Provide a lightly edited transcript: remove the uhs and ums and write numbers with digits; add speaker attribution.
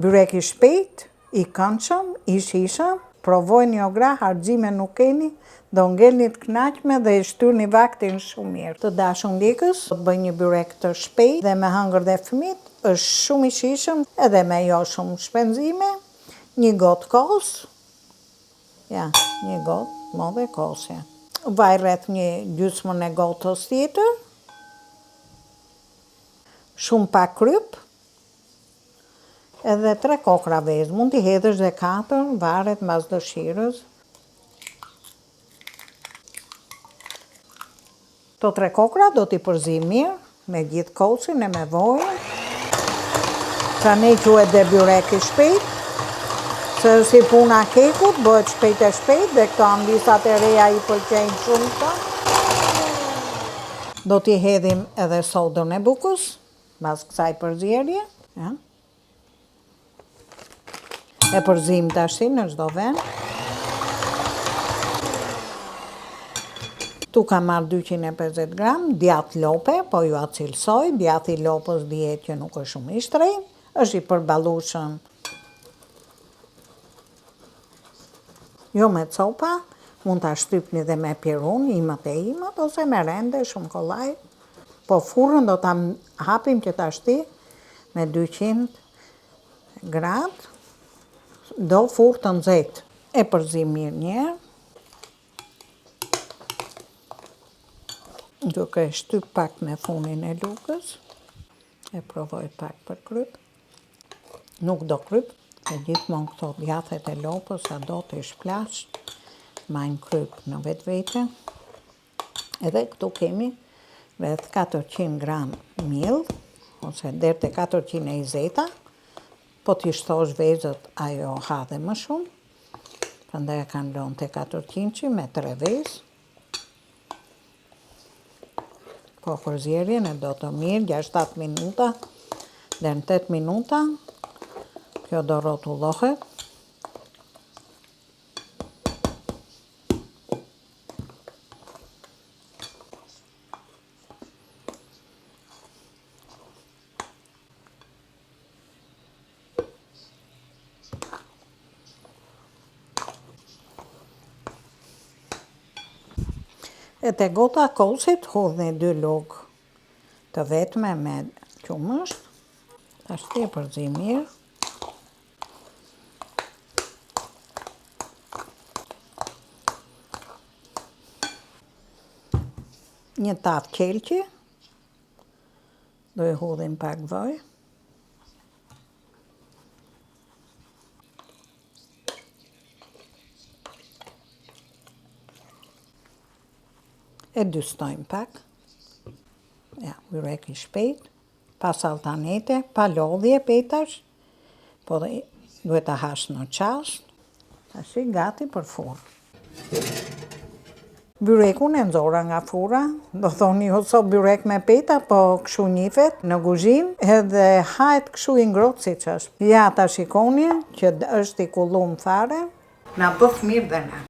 Speaker 1: Byrek i shpejt, i këndshëm, i shishëm, provojnë një gra, harxime nuk keni, do ngellni të kënaqme dhe i shtyrni vaktin shumë mirë. Të dashur ndjekës, do të bëj një byrek të shpejt dhe me hëngër dhe fëmijët, është shumë i shishëm edhe me jo shumë shpenzime, një gotë kos, ja, një gotë, modhe kosja. Vaj rreth një gjysmën e gotës tjetër, shumë pak kryp, edhe 3 kokra vezë, mund t'i hedhësh dhe 4, varet mbas dëshirës. To 3 kokra do t'i përzi mirë, me gjithë kosin e me vojën. Pra ne quhet dhe byrek i shpejt, se si puna kekut, bëhet shpejt e shpejt, dhe këto ambisat e reja i pëlqejnë shumë këto. Do t'i hedhim edhe sodën e bukës, mbas kësaj përzierje. Ja. E përzim tash në çdo vend. Tu kam marrë 250 gram, djath lope, po ju acilsoj, djathi i lopës dihet që nuk është shumë i shtrenjtë, është i përballueshëm. Jo me copa, mund ta shtypni dhe me pirun, imët e imët, ose me rende, shumë kollaj. Po furrën do ta hapim që tashti me 200 gradë, do furrë të nxehtë. E përzim mirë një herë. Duke shtyp pak me funin e lugës, e provoj pak për kryp. Nuk do kryp, e gjithmonë këto djathet e lopës, sa do të shplash, majnë kryp në vetvete. Edhe këtu kemi rreth 400 gram miell, ose deri te 420, po t'i shtosh vezët ajo ha dhe më shumë. Prandaj e kam lënë te 400 me 3 vezë. Po përzierjen e do të mirë, 6-7 minuta, dhe në 8 minuta, kjo do rrotullohet. E te gota kosit hodhni 2 lugë të vetme me qumësht. Tashti e përzim mirë. Një tavë qelqi, do i hodhim pak vaj. E dystojmë pak. Ja, byrek i shpejt, pa saltanete, pa lodhje petash, po dhe duhet ta hash në qasht. Tashi gati për furrë. Byrekun e nxora nga furra, do thoni jo so byrek me peta, po kështu njifet në kuzhinë, edhe hahet kështu i ngrohtë siç është. Ja ta shikoni që është i kullum fare, na bëf mirë dhe na.